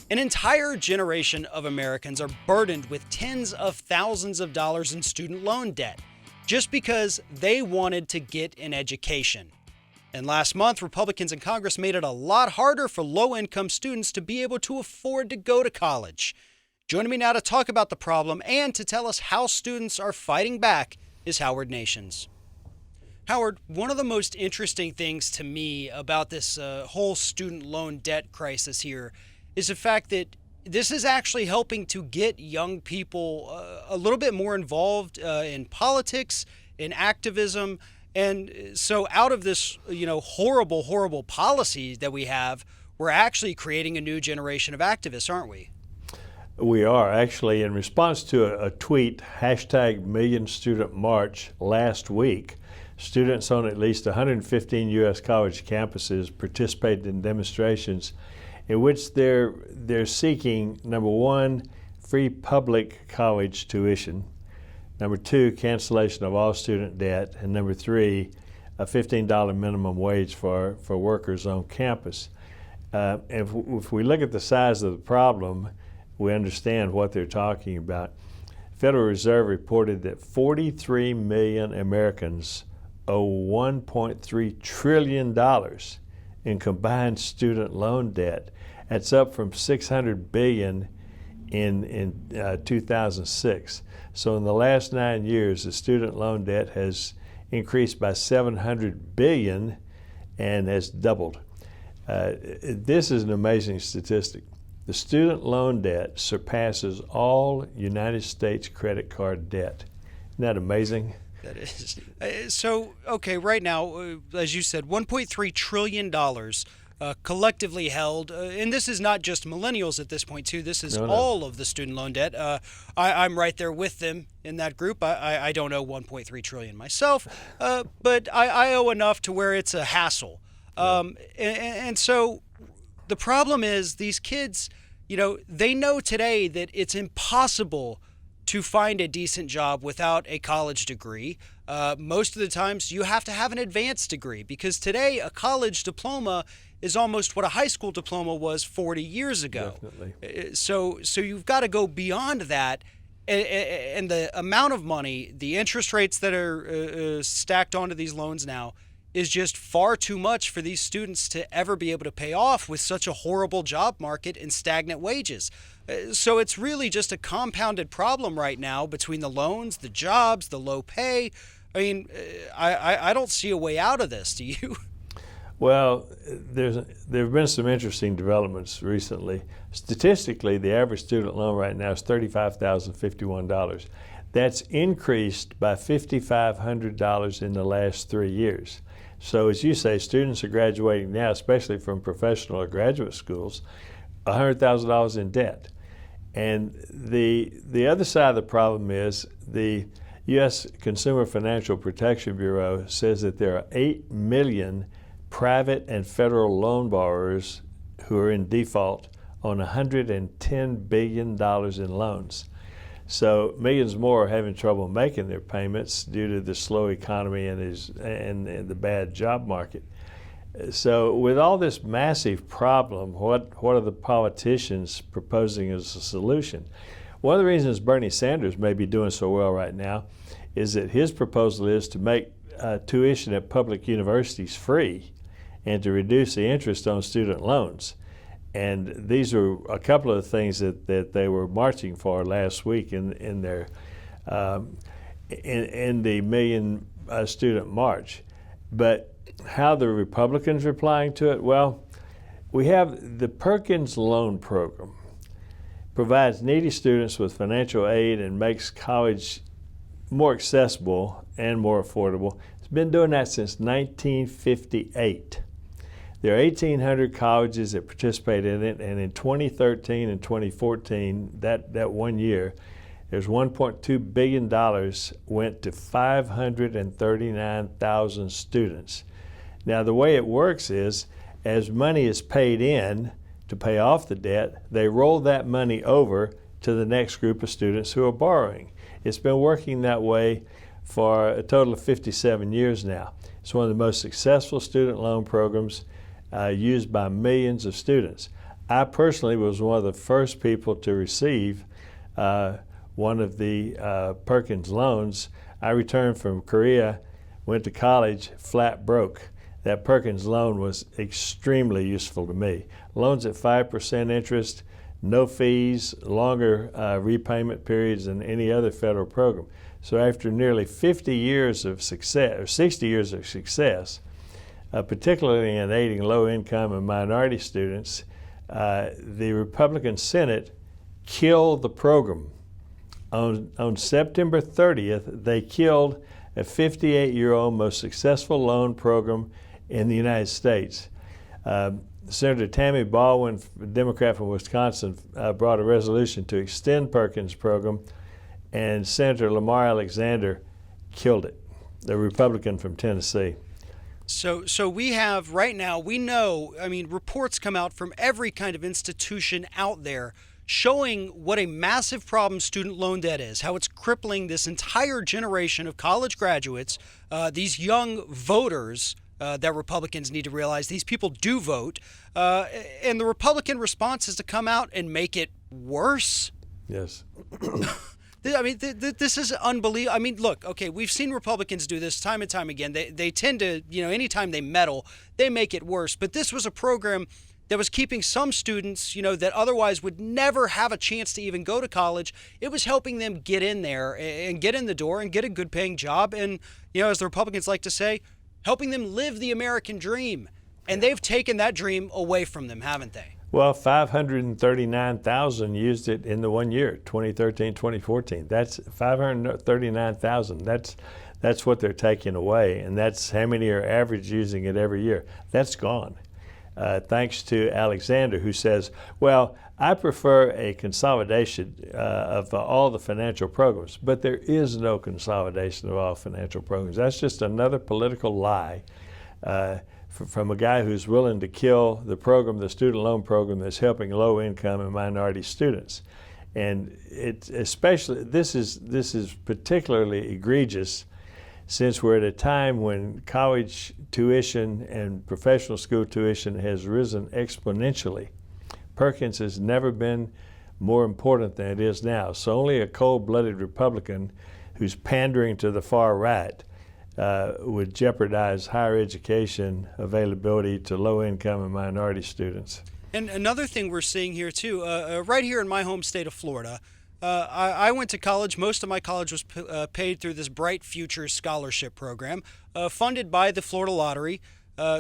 An entire generation of Americans are burdened with tens of thousands of dollars in student loan debt just because they wanted to get an education. And last month, Republicans in Congress made it a lot harder for low-income students to be able to afford to go to college. Joining me now to talk about the problem and to tell us how students are fighting back is Howard Nations. Howard, one of the most interesting things to me about this whole student loan debt crisis here is the fact that this is actually helping to get young people a little bit more involved in politics, in activism. And so out of this, horrible policy that we have, we're actually creating a new generation of activists, aren't we? We are actually, in response to a tweet, #MillionStudentMarch last week, students on at least 115 U.S. college campuses participated in demonstrations in which they're seeking, number one, free public college tuition, number two, cancellation of all student debt, and number three, a $15 minimum wage for workers on campus. If we look at the size of the problem, we understand what they're talking about. Federal Reserve reported that 43 million Americans owe $1.3 trillion in combined student loan debt. That's up from $600 billion in 2006. So in the last 9 years, the student loan debt has increased by $700 billion and has doubled. This is an amazing statistic. The student loan debt surpasses all United States credit card debt. Isn't that amazing? That is. So, okay, right now, as you said, $1.3 trillion collectively held, and this is not just millennials at this point, too. This is all of the student loan debt. I'm right there with them in that group. I don't owe $1.3 trillion myself, but I owe enough to where it's a hassle. And so the problem is these kids, they know today that it's impossible to find a decent job without a college degree. Most of the times you have to have an advanced degree because today a college diploma is almost what a high school diploma was 40 years ago. Definitely. So you've got to go beyond that. And the amount of money, the interest rates that are stacked onto these loans now is just far too much for these students to ever be able to pay off with such a horrible job market and stagnant wages. So it's really just a compounded problem right now between the loans, the jobs, the low pay. I mean, I don't see a way out of this. Do you? Well, there have been some interesting developments recently. Statistically, the average student loan right now is $35,051. That's increased by $5,500 in the last 3 years. So as you say, students are graduating now, especially from professional or graduate schools, $100,000 in debt. And the other side of the problem is the U.S. Consumer Financial Protection Bureau says that there are 8 million private and federal loan borrowers who are in default on $110 billion in loans. So millions more are having trouble making their payments due to the slow economy and the bad job market. So with all this massive problem, what are the politicians proposing as a solution? One of the reasons Bernie Sanders may be doing so well right now is that his proposal is to make tuition at public universities free and to reduce the interest on student loans. And these are a couple of the things that they were marching for last week in their in the Million Student March. But how the Republicans are replying to it? Well, we have the Perkins Loan Program. Provides needy students with financial aid and makes college more accessible and more affordable. It's been doing that since 1958. There are 1,800 colleges that participate in it, and in 2013 and 2014, that 1 year, there's $1.2 billion went to 539,000 students. Now, the way it works is, as money is paid in to pay off the debt, they roll that money over to the next group of students who are borrowing. It's been working that way for a total of 57 years now. It's one of the most successful student loan programs used by millions of students. I personally was one of the first people to receive one of the Perkins loans. I returned from Korea, went to college, flat broke. That Perkins loan was extremely useful to me. Loans at 5% interest, no fees, longer repayment periods than any other federal program. So after nearly 50 years of success, or 60 years of success, particularly in aiding low-income and minority students, the Republican Senate killed the program. On September 30th, they killed a 58-year-old most successful loan program in the United States. Senator Tammy Baldwin, a Democrat from Wisconsin, brought a resolution to extend Perkins' program, and Senator Lamar Alexander killed it, the Republican from Tennessee. So we have right now, we know, I mean, reports come out from every kind of institution out there showing what a massive problem student loan debt is, how it's crippling this entire generation of college graduates, these young voters that Republicans need to realize these people do vote. And the Republican response is to come out and make it worse. Yes. I mean, this is unbelievable. I mean, look, okay, we've seen Republicans do this time and time again. They tend to, anytime they meddle, they make it worse. But this was a program that was keeping some students, that otherwise would never have a chance to even go to college. It was helping them get in there and get in the door and get a good paying job. And, as the Republicans like to say, helping them live the American dream. And they've taken that dream away from them, haven't they? Well, 539,000 used it in the 1 year, 2013, 2014. That's 539,000. That's what they're taking away, and that's how many are average using it every year. That's gone. Thanks to Alexander, who says, well, I prefer a consolidation of all the financial programs, but there is no consolidation of all financial programs. That's just another political lie from a guy who's willing to kill the program, the student loan program that's helping low-income and minority students. And this is particularly egregious since we're at a time when college tuition and professional school tuition has risen exponentially. Perkins has never been more important than it is now. So only a cold-blooded Republican who's pandering to the far right would jeopardize higher education availability to low-income and minority students. And another thing we're seeing here, too, right here in my home state of Florida, I went to college. Most of my college was paid through this Bright Futures Scholarship Program, funded by the Florida Lottery.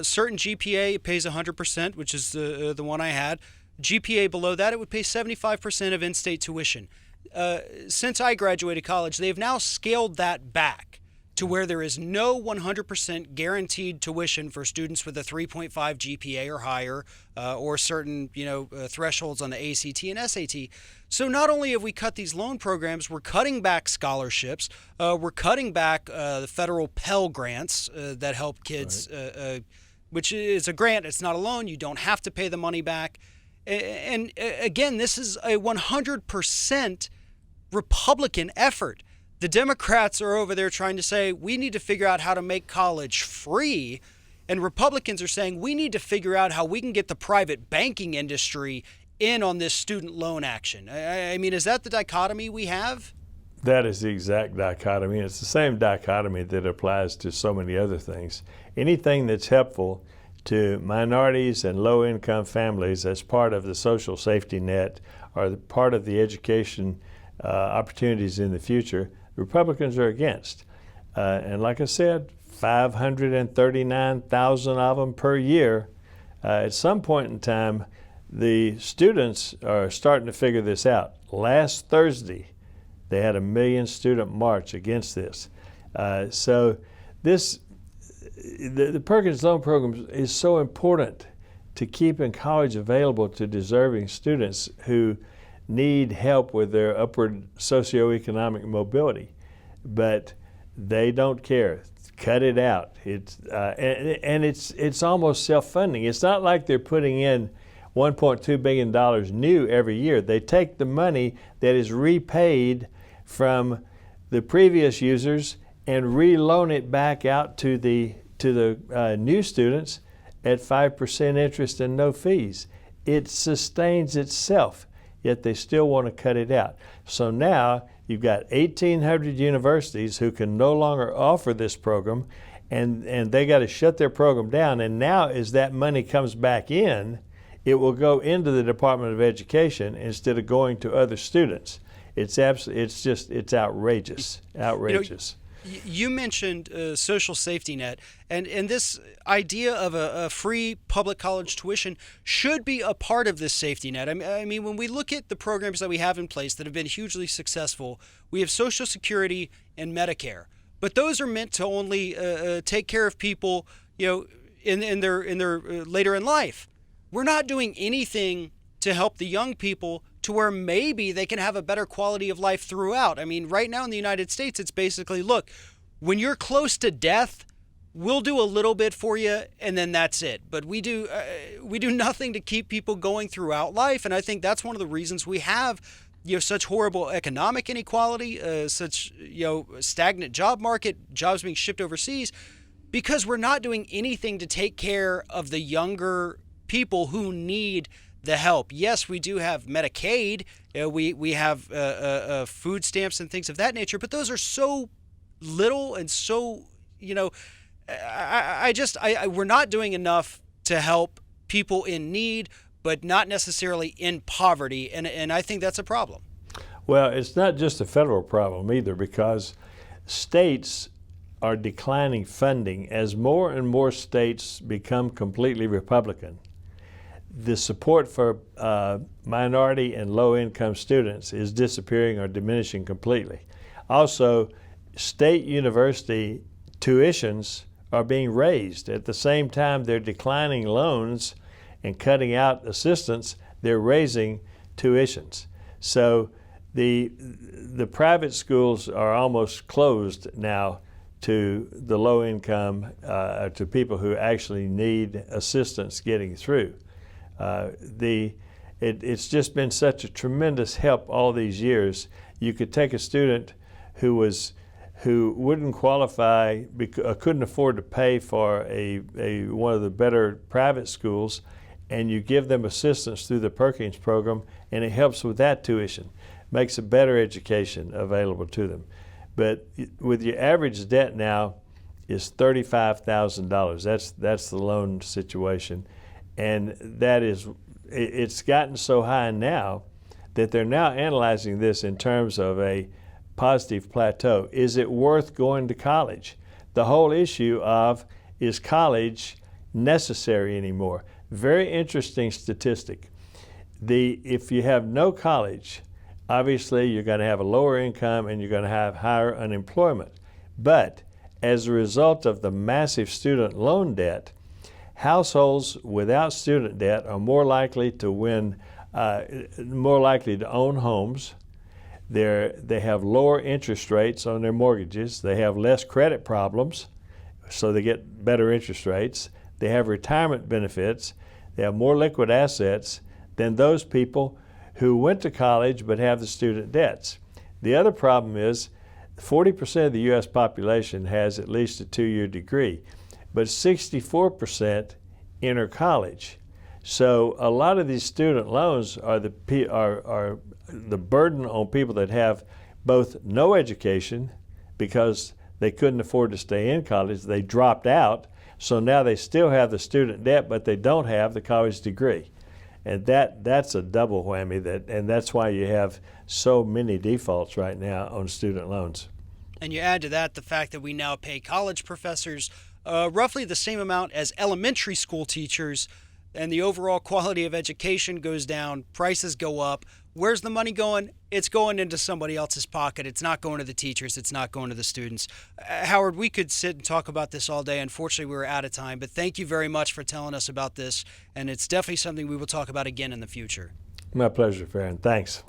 Certain GPA pays 100%, which is the one I had. GPA below that, it would pay 75% of in-state tuition. Since I graduated college, they've now scaled that back to where there is no 100% guaranteed tuition for students with a 3.5 GPA or higher, or certain thresholds on the ACT and SAT. So not only have we cut these loan programs, we're cutting back scholarships, we're cutting back the federal Pell Grants that help kids, right. Which is a grant, it's not a loan, you don't have to pay the money back. And again, this is a 100% Republican effort. The Democrats are over there trying to say, we need to figure out how to make college free. And Republicans are saying, we need to figure out how we can get the private banking industry in on this student loan action. I mean, is that the dichotomy we have? That is the exact dichotomy. It's the same dichotomy that applies to so many other things. Anything that's helpful to minorities and low-income families as part of the social safety net or part of the education opportunities in the future, Republicans are against. And like I said, 539,000 of them per year. At some point in time, the students are starting to figure this out. Last Thursday, they had a 1 million student march against this. So the Perkins Loan Program is so important to keeping college available to deserving students who need help with their upward socioeconomic mobility, but they don't care. Cut it out. It's almost self-funding. It's not like they're putting in $1.2 billion new every year. They take the money that is repaid from the previous users and reloan it back out to the new students at 5% interest and no fees. it sustains itself, yet they still want to cut it out. So now you've got 1,800 universities who can no longer offer this program, and they got to shut their program down. And now as that money comes back in, it will go into the Department of Education instead of going to other students. It's outrageous, outrageous. You mentioned social safety net, and this idea of a free public college tuition should be a part of this safety net. I mean, when we look at the programs that we have in place that have been hugely successful, we have Social Security and Medicare, but those are meant to only take care of people, in their later in life. We're not doing anything to help the young people to where maybe they can have a better quality of life throughout. I mean, right now in the United States, it's basically, look, when you're close to death, we'll do a little bit for you, and then that's it. But we do nothing to keep people going throughout life, and I think that's one of the reasons we have such horrible economic inequality, such stagnant job market, jobs being shipped overseas, because we're not doing anything to take care of the younger people who need the help. Yes, we do have Medicaid, we have food stamps and things of that nature, but those are so little and so, we're not doing enough to help people in need, but not necessarily in poverty, and I think that's a problem. Well, it's not just a federal problem either, because states are declining funding as more and more states become completely Republican. The support for minority and low-income students is disappearing or diminishing completely. Also, state university tuitions are being raised. At the same time they're declining loans and cutting out assistance, they're raising tuitions. So the private schools are almost closed now to the low-income, to people who actually need assistance getting through. It's just been such a tremendous help all these years. You could take a student who wouldn't qualify, couldn't afford to pay for one of the better private schools, and you give them assistance through the Perkins program, and it helps with that tuition, makes a better education available to them. But with your average debt now is $35,000. That's the loan situation. And it's gotten so high now that they're now analyzing this in terms of a positive plateau. Is it worth going to college? The whole issue of, is college necessary anymore? Very interesting statistic. If you have no college, obviously you're going to have a lower income and you're going to have higher unemployment. But as a result of the massive student loan debt, households without student debt are more likely to own homes. They have lower interest rates on their mortgages. They have less credit problems, so they get better interest rates. They have retirement benefits. They have more liquid assets than those people who went to college but have the student debts. The other problem is 40% of the U.S. population has at least a 2-year degree, but 64% enter college. So a lot of these student loans are the burden on people that have both no education because they couldn't afford to stay in college, they dropped out, so now they still have the student debt, but they don't have the college degree. And that's a double whammy, and that's why you have so many defaults right now on student loans. And you add to that the fact that we now pay college professors roughly the same amount as elementary school teachers, and the overall quality of education goes down, prices go up. Where's the money going? It's going into somebody else's pocket. It's not going to the teachers. It's not going to the students. Howard, we could sit and talk about this all day. Unfortunately, we're out of time, but thank you very much for telling us about this, and it's definitely something we will talk about again in the future. My pleasure, Farron. Thanks.